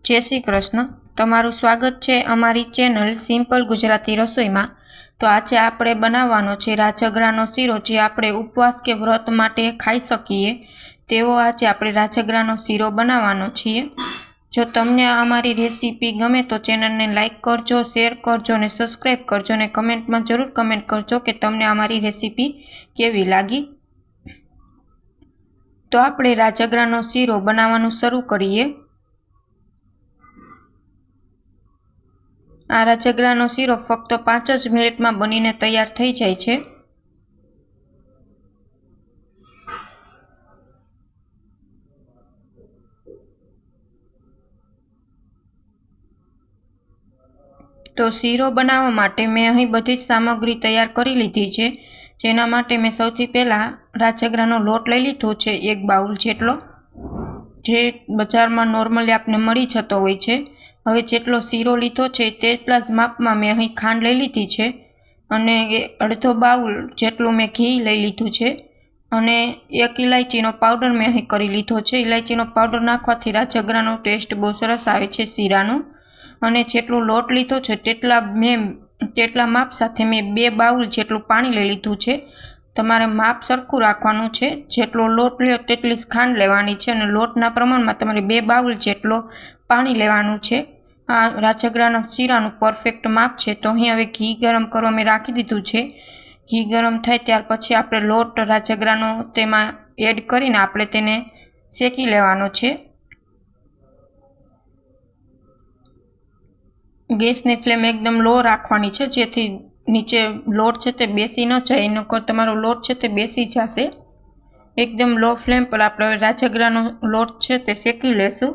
जय श्री कृष्ण। तमारुं स्वागत है अमारी चेनल सिंपल गुजराती रसोई में। तो आज आपणे बनाववानो छे राजगरानो सीरो, जे आपणे उपवास के व्रत माटे खाई सकीए तेवो आज आपणे राजगरानो सीरो बनाववानो छीए। जो तमने अमारी रेसिपी गमे तो चेनल ने लाइक करजो, शेर करजो ने सब्सक्राइब करजो ने कमेंट में जरूर कमेंट करजो कि तमने अमारी रेसिपी केवी लागी। तो आपणे राजगरानो सीरो बनाववानुं शरू करीए। आ राजगरानो सीरो फक्त 5 ज मिनिट में बनीने तैयार थई जाय छे। तो सीरो बनावा माटे मैं अहीं बधी सामग्री तैयार करी लीधी छे। जेना माटे मैं सौथी पहेला राजगरानो लोट लई लीधो छे 1 बाउल जेटलो, जे बजार में नॉर्मली आपने मळी जतो होय छे। हवे जेटलो सीरो लीधो छे तेटला ज मापमां मैं अहीं खांड लई लीधी छे अने अर्धो बाउल जेटલું मैं घी लई लीधुं छे अने 1 इलायचीनो पाउडर मैं अहीं करी लीधो छे। इलायचीनो पाउडर नाखवाथी राजगरानो टेस्ट बहुत सरस आवे छे सीरानो। अने जेटलो लोट लीधो छे तेटला माप साथे मैं 2 बाउल जेटલું पाणी लई लीधुं छे। तमारे माप सरखुं राखवानुं छे। जेटलो लोट ल्यो तेटली ज खांड लेवानी छे अने लोटना प्रमाणमां तमारे 2 बाउल जेटलो पाणी लेवानुं छे। आ राजगराना सीरानुं परफेक्ट माप छे। तो अहीं हवे घी गरम करवा मैं राखी दीधुं छे। घी गरम थाय त्यार पछी आपणे लोट राजगरानो तेमां एड करीने आपणे तेने शेकी लेवानो छे। गैस ने फ्लेम एकदम लो राखवानी छे जेथी नीचे लोट छे ते बेसी न जाय, नकर तमारो लोट छे ते बेसी जाशे। एकदम लो फ्लेम पर आपणे राजगरानो लोट छे ते शेकी लेशुं।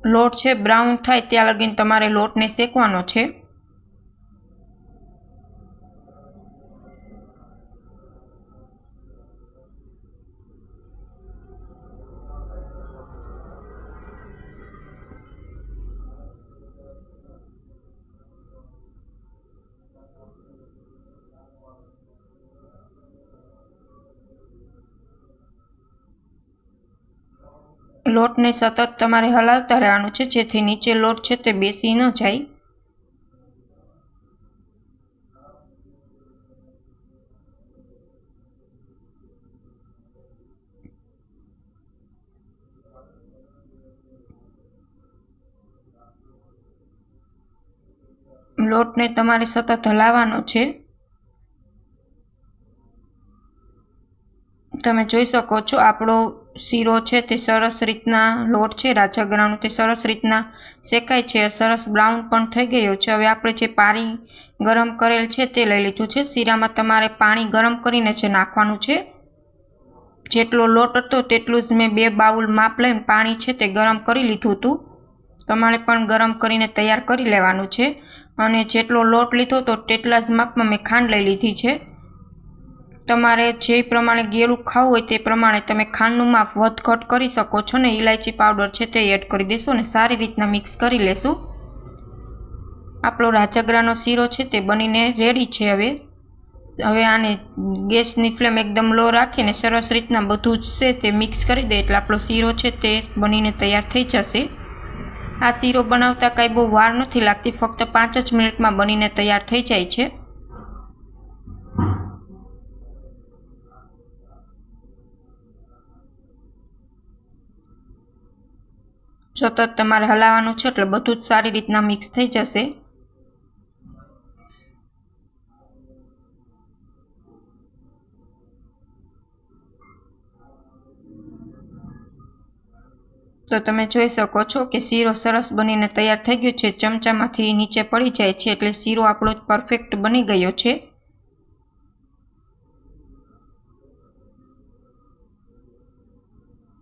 लोट छे ब्राउन थाय त्यां लगीन तमारे लोट ने शेकवानो छे। लोट ने सतत तमारे हलावता रहेवानुं छे जेथी नीचे लोट छे ते बेसी न जाय। लोट ने तमारे सतत हलाववानो छे। तमे जोई शको छो आपणो सीरो छे ते सरस रीतना लोट छे राजगरानो ते सरस रीतना शेकाय छे, सरस ब्राउन पण थई गयो छे। हवे आपणे जे पाणी गरम करेल छे ते लई लीधुं छे। सीरामां तमारे पाणी गरम करीने ज नाखवानुं छे। जेटलो लोट हतो तेटલું ज मैं 2 बाउल माप लईने पाणी छे ते गरम करी लीधुं हतुं। तमारे पण गरम करीने तैयार करी लेवानुं छे अने जेटलो लोट लीधो तो तेटला ज मापमां मैं खांड लई लीधी छे। तमारे जे प्रमाणे गेळું खावुं होय ते प्रमाणे तमे खांडनुं माप वध-घट करी शको छो ने इलायची पाउडर छे ते एड करी देशो ने सारी रीतना मिक्स करी लेशुं। आपणो राजगरानो सीरो छे ते बनीने रेडी छे। हवे आने गैसनी फ्लेम एकदम लो राखीने सरस रीतना बधुं छे ते मिक्स करी दे એટલે આપણો सीरो छे ते बनीने तैयार थई जशे। आ सीरो बनावता कांई बहु वार नथी लागती, फक्त 5 ज मिनिटमां बनीने तैयार थई जाय छे। सतत तमारे हलाववानुं छे એટલે બધું જ सारी रीतना मिक्स थई जशे। तो तमे जोई शको छो कि सीरो सरस बनीने तैयार थई गयो छे। चमचामांथी नीचे पड़ी जाय छे એટલે सीरो आपणो परफेक्ट बनी गयो छे।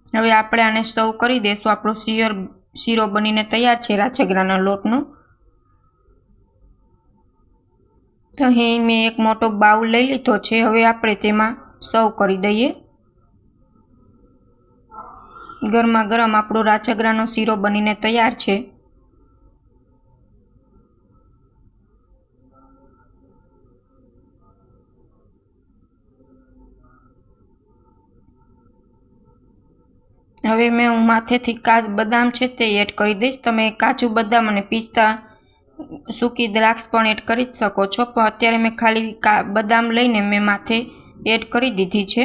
हवे आपणे आने सर्व करी देशुं। आपणो सीरो बनीने तैयार छे राजगराना लोटनो। तो अहीं मैं एक मोटो बाउल लई लीधो छे। हवे आपणे तेमां सर्व करी दईए। गरमा गरम आपणो राजगरानो सीरो बनीने तैयार छे। હવે હું માથેથી બદામ છે તે એડ કરી દઈશ. તમે કાજુ બદામ અને પિસ્તા સૂકી દ્રાક્ષ પણ એડ કરી શકો છો, પણ અત્યારે મેં ખાલી બદામ લઈને મેં માથે એડ કરી દીધી છે.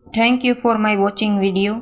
Thank you for my watching video.